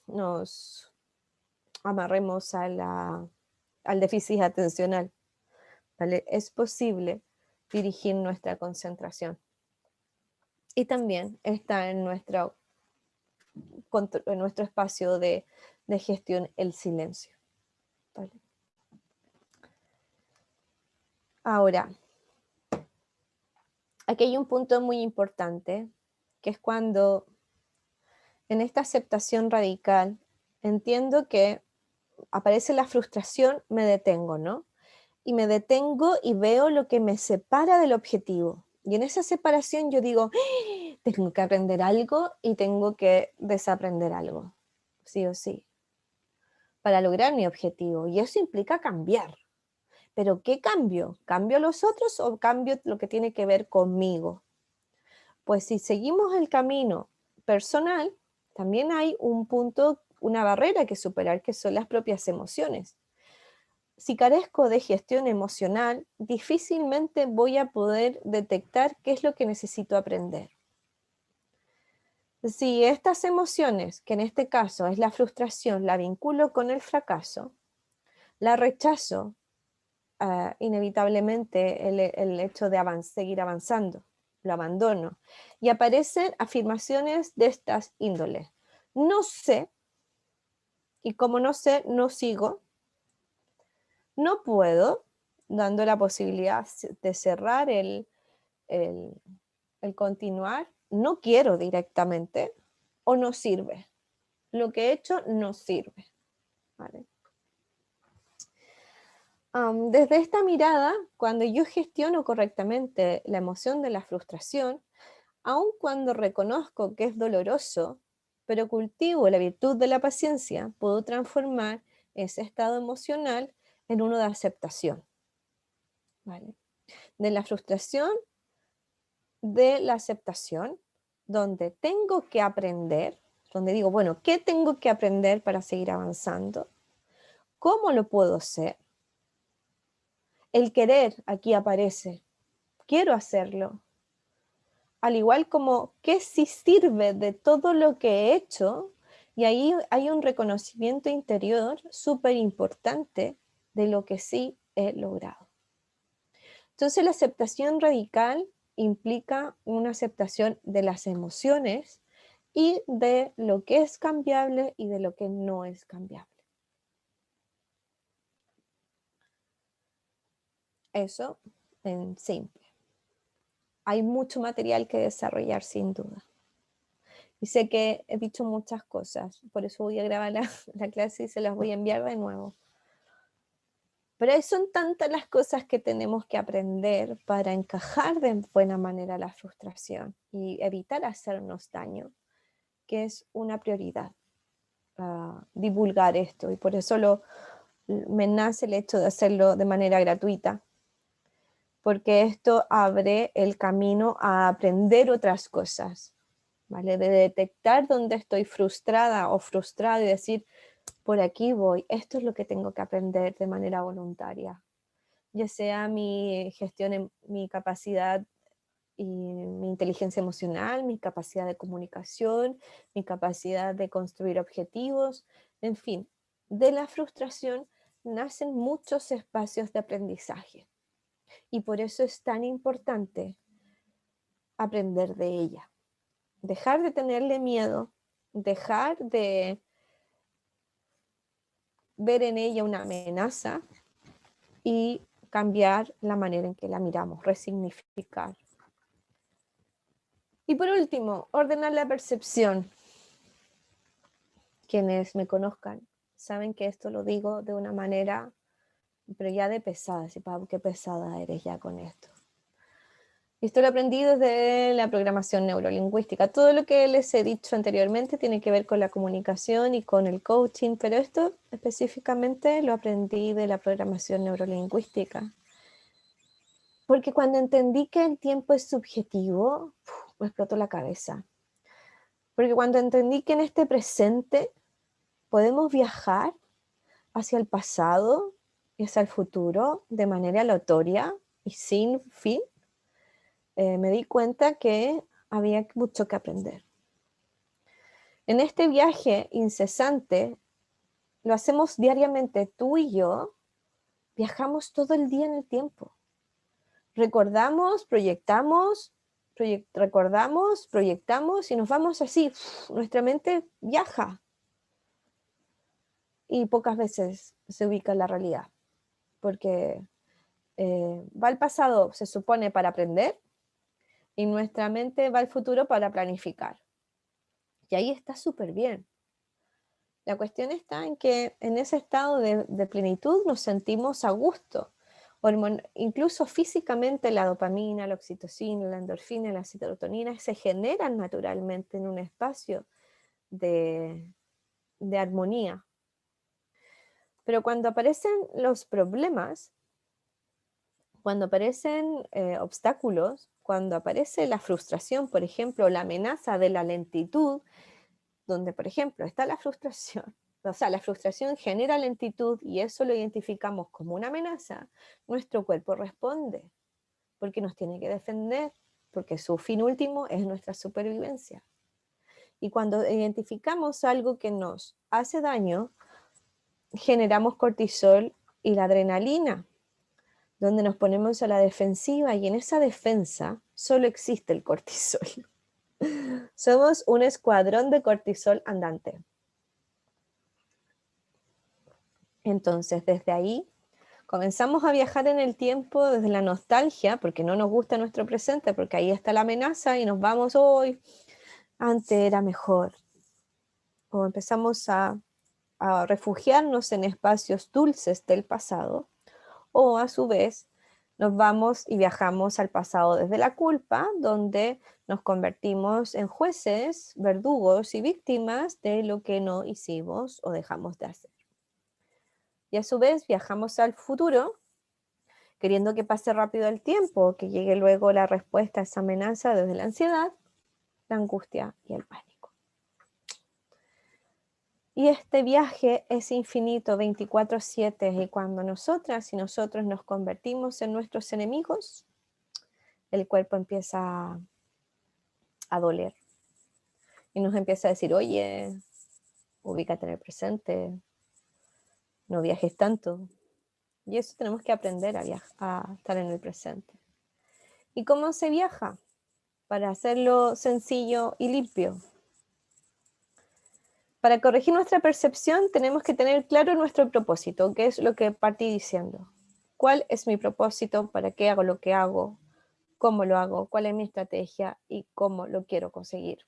nos amarremos al déficit atencional, ¿vale? Es posible dirigir nuestra concentración. Y también está en nuestro espacio de gestión el silencio, ¿vale? Ahora, aquí hay un punto muy importante, que es cuando en esta aceptación radical entiendo que aparece la frustración, me detengo, ¿no? Y me detengo y veo lo que me separa del objetivo. Y en esa separación yo digo, ¡ah! Tengo que aprender algo y tengo que desaprender algo, sí o sí, para lograr mi objetivo. Y eso implica cambiar. ¿Pero qué cambio? ¿Cambio a los otros o cambio lo que tiene que ver conmigo? Pues si seguimos el camino personal, también hay un punto, una barrera que superar, que son las propias emociones. Si carezco de gestión emocional, difícilmente voy a poder detectar qué es lo que necesito aprender. Si estas emociones, que en este caso es la frustración, la vinculo con el fracaso, la rechazo, inevitablemente el hecho de seguir avanzando, lo abandono. Y aparecen afirmaciones de estas índoles. No sé, y como no sé, no sigo. No puedo, dando la posibilidad de cerrar el continuar. No quiero directamente, o no sirve. Lo que he hecho no sirve, ¿vale? Desde esta mirada, cuando yo gestiono correctamente la emoción de la frustración, aun cuando reconozco que es doloroso, pero cultivo la virtud de la paciencia, puedo transformar ese estado emocional en uno de aceptación, ¿vale? De la frustración, de la aceptación, donde tengo que aprender, donde digo, bueno, ¿qué tengo que aprender para seguir avanzando? ¿Cómo lo puedo hacer? El querer aquí aparece, quiero hacerlo. Al igual como qué sí sirve de todo lo que he hecho, y ahí hay un reconocimiento interior súper importante de lo que sí he logrado. Entonces la aceptación radical implica una aceptación de las emociones y de lo que es cambiable y de lo que no es cambiable. Eso en simple. Hay mucho material que desarrollar sin duda. Y sé que he dicho muchas cosas, por eso voy a grabar la clase y se las voy a enviar de nuevo. Pero son tantas las cosas que tenemos que aprender para encajar de buena manera la frustración y evitar hacernos daño, que es una prioridad, divulgar esto. Y por eso me nace el hecho de hacerlo de manera gratuita, porque esto abre el camino a aprender otras cosas, ¿vale? De detectar dónde estoy frustrada o frustrado y decir, por aquí voy, esto es lo que tengo que aprender de manera voluntaria. Ya sea mi gestión, mi capacidad y mi inteligencia emocional, mi capacidad de comunicación, mi capacidad de construir objetivos, en fin, de la frustración nacen muchos espacios de aprendizaje y por eso es tan importante aprender de ella. Dejar de tenerle miedo, dejar de ver en ella una amenaza y cambiar la manera en que la miramos, resignificar. Y por último, ordenar la percepción. Quienes me conozcan saben que esto lo digo de una manera, pero ya de pesada, así, Pau, qué pesada eres ya con esto. Y esto lo aprendí desde la programación neurolingüística. Todo lo que les he dicho anteriormente tiene que ver con la comunicación y con el coaching, pero esto específicamente lo aprendí de la programación neurolingüística. Porque cuando entendí que el tiempo es subjetivo, me explotó la cabeza. Porque cuando entendí que en este presente podemos viajar hacia el pasado y hacia el futuro de manera aleatoria y sin fin, me di cuenta que había mucho que aprender. En este viaje incesante, lo hacemos diariamente tú y yo, viajamos todo el día en el tiempo. Recordamos, recordamos, proyectamos y nos vamos así. Nuestra mente viaja y pocas veces se ubica en la realidad, porque va al pasado, se supone, para aprender, y nuestra mente va al futuro para planificar. Y ahí está súper bien. La cuestión está en que en ese estado de plenitud nos sentimos a gusto. Incluso físicamente la dopamina, la oxitocina, la endorfina, la serotonina se generan naturalmente en un espacio de armonía. Pero cuando aparecen los problemas, cuando aparecen obstáculos, cuando aparece la frustración, por ejemplo, la amenaza de la lentitud, donde, por ejemplo, está la frustración, o sea, la frustración genera lentitud y eso lo identificamos como una amenaza, nuestro cuerpo responde, porque nos tiene que defender, porque su fin último es nuestra supervivencia. Y cuando identificamos algo que nos hace daño, generamos cortisol y la adrenalina, donde nos ponemos a la defensiva y en esa defensa solo existe el cortisol. Somos un escuadrón de cortisol andante. Entonces, desde ahí, comenzamos a viajar en el tiempo desde la nostalgia, porque no nos gusta nuestro presente, porque ahí está la amenaza y nos vamos hoy, antes era mejor. O empezamos a refugiarnos en espacios dulces del pasado, o a su vez Nos vamos y viajamos al pasado desde la culpa, donde nos convertimos en jueces, verdugos y víctimas de lo que no hicimos o dejamos de hacer. Y a su vez viajamos al futuro, queriendo que pase rápido el tiempo, que llegue luego la respuesta a esa amenaza desde la ansiedad, la angustia y el pánico. Y este viaje es infinito, 24/7, y cuando nosotras y nosotros nos convertimos en nuestros enemigos, el cuerpo empieza a doler y nos empieza a decir, oye, ubícate en el presente, no viajes tanto. Y eso tenemos que aprender a estar en el presente. ¿Y cómo se viaja? Para hacerlo sencillo y limpio. Para corregir nuestra percepción tenemos que tener claro nuestro propósito, que es lo que partí diciendo. ¿Cuál es mi propósito? ¿Para qué hago lo que hago? ¿Cómo lo hago? ¿Cuál es mi estrategia? ¿Y cómo lo quiero conseguir?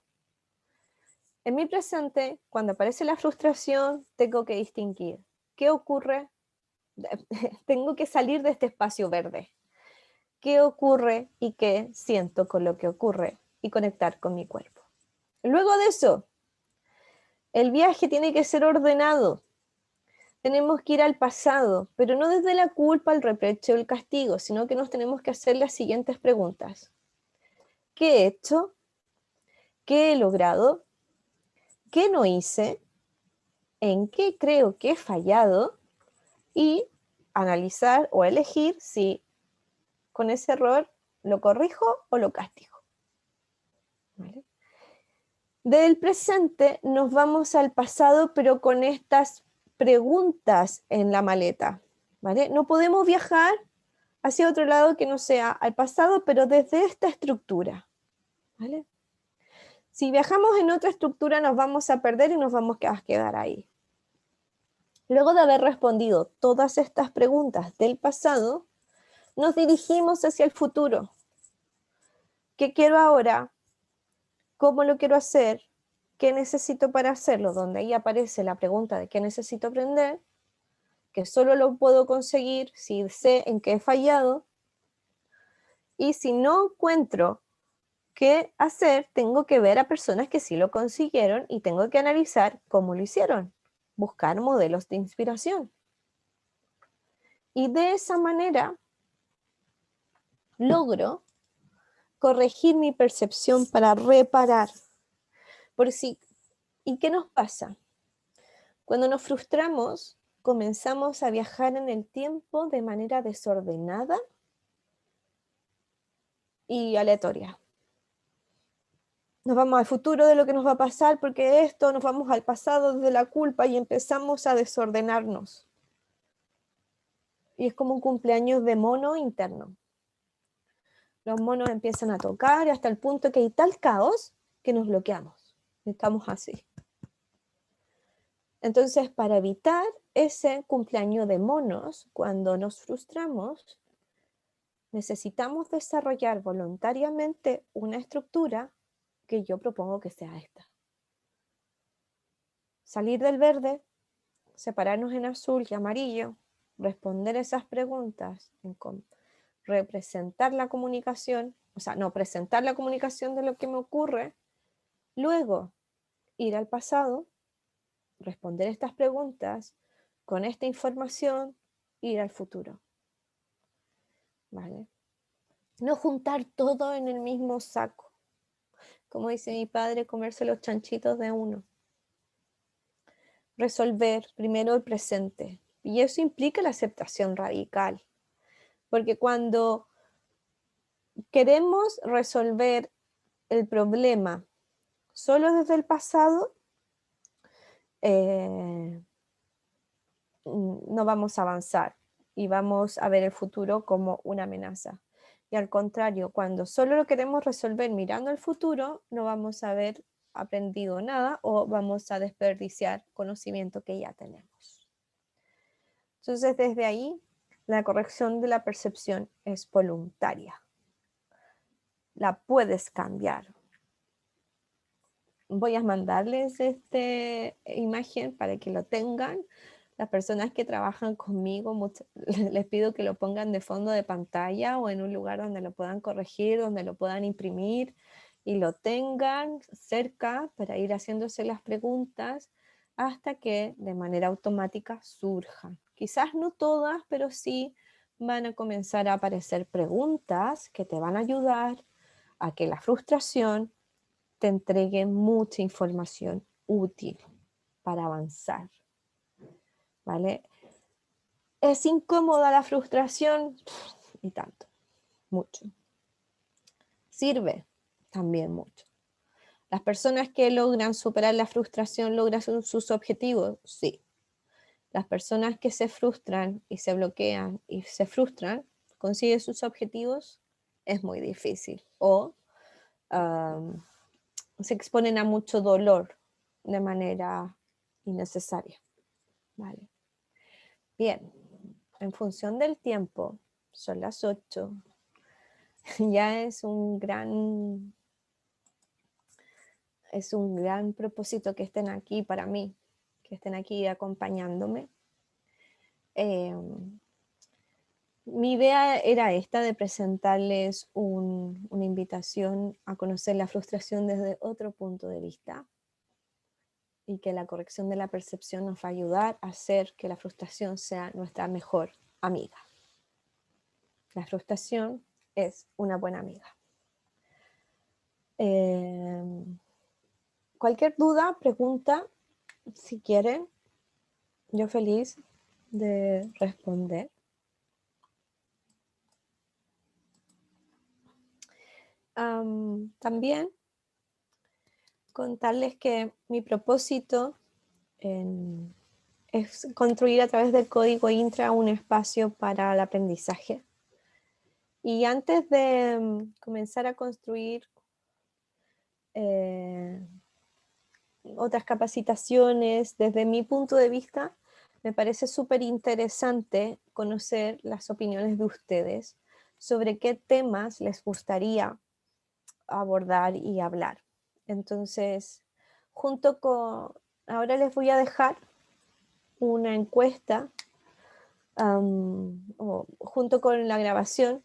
En mi presente, cuando aparece la frustración, tengo que distinguir qué ocurre. Tengo que salir de este espacio verde. ¿Qué ocurre y qué siento con lo que ocurre? Y conectar con mi cuerpo. Luego de eso, el viaje tiene que ser ordenado. Tenemos que ir al pasado, pero no desde la culpa, el reproche o el castigo, sino que nos tenemos que hacer las siguientes preguntas. ¿Qué he hecho? ¿Qué he logrado? ¿Qué no hice? ¿En qué creo que he fallado? Y analizar o elegir si con ese error lo corrijo o lo castigo. ¿Vale? Del presente nos vamos al pasado, pero con estas preguntas en la maleta. ¿Vale? No podemos viajar hacia otro lado que no sea al pasado, pero desde esta estructura. ¿Vale? Si viajamos en otra estructura nos vamos a perder y nos vamos a quedar ahí. Luego de haber respondido todas estas preguntas del pasado, nos dirigimos hacia el futuro. ¿Qué quiero ahora? ¿Cómo lo quiero hacer? ¿Qué necesito para hacerlo? Donde ahí aparece la pregunta de qué necesito aprender, que solo lo puedo conseguir si sé en qué he fallado. Y si no encuentro qué hacer, tengo que ver a personas que sí lo consiguieron y tengo que analizar cómo lo hicieron, buscar modelos de inspiración. Y de esa manera logro corregir mi percepción para reparar. ¿Y qué nos pasa? Cuando nos frustramos, comenzamos a viajar en el tiempo de manera desordenada y aleatoria. Nos vamos al futuro de lo que nos va a pasar porque esto, nos vamos al pasado desde la culpa y empezamos a desordenarnos. Y es como un cumpleaños de mono interno. Los monos empiezan a tocar hasta el punto que hay tal caos que nos bloqueamos. Estamos así. Entonces, para evitar ese cumpleaños de monos, cuando nos frustramos, necesitamos desarrollar voluntariamente una estructura que yo propongo que sea esta. Salir del verde, separarnos en azul y amarillo, responder esas preguntas, representar la comunicación, presentar la comunicación de lo que me ocurre, luego ir al pasado, responder estas preguntas, con esta información, ir al futuro. ¿Vale? No juntar todo en el mismo saco. Como dice mi padre, comerse los chanchitos de uno. Resolver primero el presente. Y eso implica la aceptación radical. Porque cuando queremos resolver el problema solo desde el pasado, no vamos a avanzar y vamos a ver el futuro como una amenaza. Y al contrario, cuando solo lo queremos resolver mirando al futuro, no vamos a haber aprendido nada o vamos a desperdiciar conocimiento que ya tenemos. Entonces, desde ahí, la corrección de la percepción es voluntaria. La puedes cambiar. Voy a mandarles esta imagen para que lo tengan. Las personas que trabajan conmigo, les pido que lo pongan de fondo de pantalla o en un lugar donde lo puedan corregir, donde lo puedan imprimir y lo tengan cerca para ir haciéndose las preguntas hasta que de manera automática surjan. Quizás no todas, pero sí van a comenzar a aparecer preguntas que te van a ayudar a que la frustración te entregue mucha información útil para avanzar. ¿Vale? ¿Es incómoda la frustración? Y tanto, mucho. ¿Sirve? También mucho. ¿Las personas que logran superar la frustración logran sus objetivos? Sí. Las personas que se frustran y se bloquean y se frustran, consiguen sus objetivos, es muy difícil. O se exponen a mucho dolor de manera innecesaria. ¿Vale? Bien, en función del tiempo, son las 8. Ya es un gran propósito que estén aquí para mí, que estén aquí acompañándome. Mi idea era esta, de presentarles una invitación a conocer la frustración desde otro punto de vista y que la corrección de la percepción nos va a ayudar a hacer que la frustración sea nuestra mejor amiga. La frustración es una buena amiga. Cualquier duda, pregunta, si quieren, yo feliz de responder. También contarles que mi propósito es construir a través del código intra un espacio para el aprendizaje. Y antes de comenzar a construir otras capacitaciones, desde mi punto de vista, me parece súper interesante conocer las opiniones de ustedes sobre qué temas les gustaría abordar y hablar. Entonces, ahora les voy a dejar una encuesta, junto con la grabación,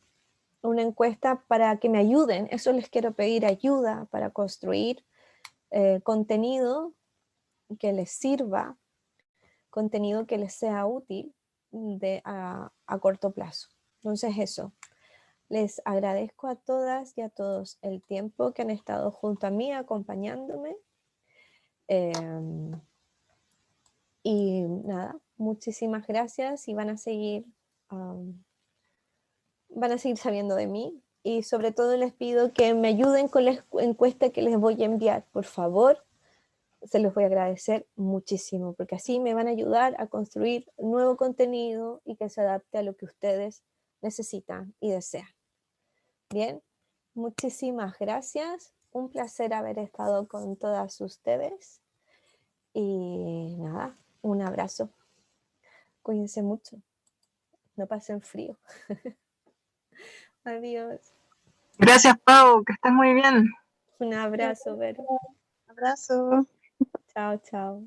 una encuesta para que me ayuden. Eso les quiero pedir ayuda para construir contenido que les sirva, contenido que les sea útil a corto plazo. Entonces eso, les agradezco a todas y a todos el tiempo que han estado junto a mí acompañándome. Y nada, muchísimas gracias y van a seguir sabiendo de mí. Y sobre todo les pido que me ayuden con la encuesta que les voy a enviar, por favor. Se los voy a agradecer muchísimo, porque así me van a ayudar a construir nuevo contenido y que se adapte a lo que ustedes necesitan y desean. Bien, muchísimas gracias. Un placer haber estado con todas ustedes. Y nada, un abrazo. Cuídense mucho. No pasen frío. Adiós. Gracias, Pau, que estés muy bien. Un abrazo, Vero. Abrazo. Chao, chao.